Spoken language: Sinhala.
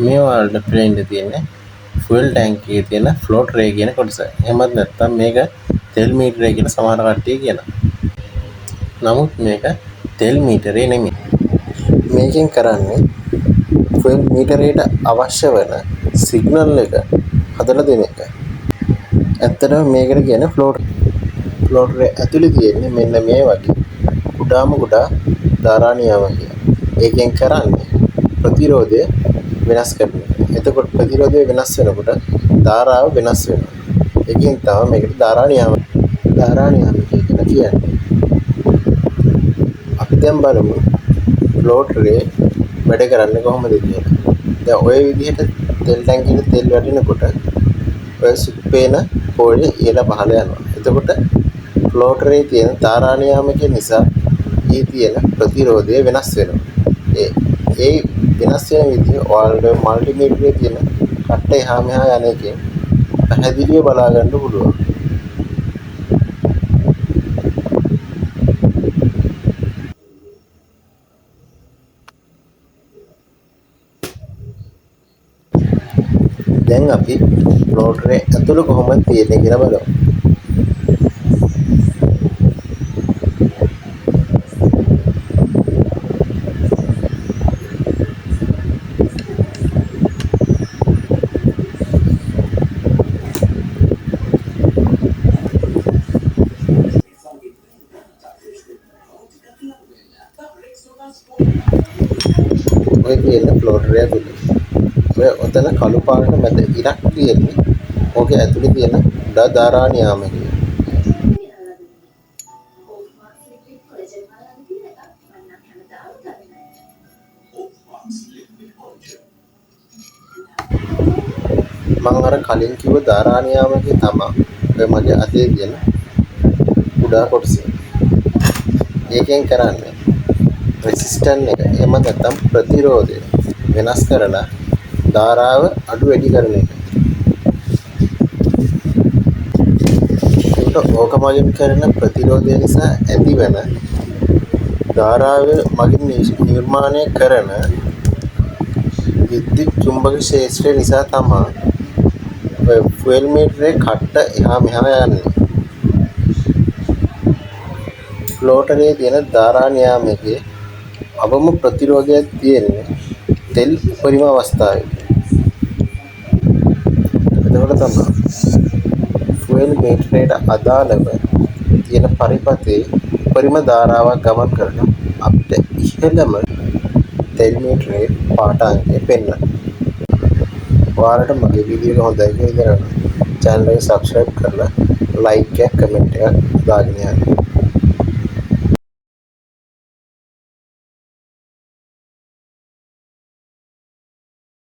මේ වලට පේන්න තියෙන්නේ ෆුවල් ටැංක් එකේ තියෙන ෆ්ලෝට් රේ කියන කොටස. එහෙමත් නැත්නම් මේක තෙල් මීටරය කියලා සමහර කට්ටිය කියනවා. නමුත් මේක තෙල් මීටරේ නෙමෙයි. මේකෙන් කරන්නේ ෆුවල් මීටරේට අවශ්‍ය වෙන සිග්නල් එක හදලා දෙන එක. ඇත්තටම මේකට කියන්නේ ෆ්ලෝට් රේ ඇතුලේ තියෙන්නේ මෙන්න මේ වගේ කුඩාම කුඩා ධාරා නියාමකයක්. ඒකෙන් කරන්නේ ප්‍රතිරෝධය වෙනස් කරන එක. එතකොට ප්‍රතිරෝධය වෙනස් වෙනකොට ධාරාව වෙනස් වෙනවා. ඒකෙන් තමයි මේකට ධාරා නියාමකය කියලා කියන්නේ. අපි දැන් බලමු ෆ්ලෝට් රේ වැඩ කරන්නේ කොහොමද කියලා. දැන් ওই විදිහට තෙල් ටැංකියට තෙල් වැටෙනකොට ඔය සුප්පේන පොළේ ඉහළ පහළ යනවා. එතකොට ෆ්ලෝට් රේ තියෙන ධාරා නියාමකය නිසා ඊ තියෙන ප්‍රතිරෝධය වෙනස් වෙනවා. ඒ වෙනස් වෙන විදිහ ඔයාලට මල්ටිමීටරේ තියෙන කට්ට එහා මෙහා යන එකෙන් පැහැදිලිව බලා ගන්න පුළුවන්. දැන් අපි ෆ්ලෝට් රේ ඇතුළ කොහොමද තියෙන්නේ කියලා බලමු. ඔය තියෙන ෆ්ලෝට් රේ ඇතුළේ ඔය ඔතන කළු පාට මැද ඉරක් තියෙන්නේ. ඕකේ ඇතුලේ තියෙන ධාරා නියාමකය. මම අර කලින් කිව්ව ධාරා නියාමකය තමයි ඔය මගේ අතේ තියෙන කුඩා කොටස. ඒකෙන් කරන්නේ රෙසිස්ටන්ස් එක එහෙම නැත්නම් ප්‍රතිරෝධය වෙනස් කරලා ධාරාව අඩු වැඩි කරන එක. ඒකට ඕක මගින් කරන ප්‍රතිරෝධය නිසා ඇතිවන ධාරාව මගින් නිර්මාණය කරන විද්‍යුත් චුම්බක ක්ෂේත්‍රය නිසා තමයි ඔය ෆුවල් මීටරේ කට්ට එහා මෙහා යන්නේ. ෆ්ලෝට් රේ තියෙන ධාරා නියාමකයේ අවම ප්‍රතිරෝධයක් තියෙන්නේ තෙල් උපරිම අවස්ථාවේ. එතකොට තමයි ෆුවල් මීටරේට අදාළව තියෙන පරිපථයේ උපරිම ධාරාවක් ගමන් කරන අපිට ඉහළම තෙල් මීටරේ පාඨාංකය පෙන්වනවා. ඔයාලට මගේ වීඩියෝ එක හොඳයි කියලා හිතනවා. channel එක subscribe කරලා like එකක් comment එකක් දාගෙන යන්න.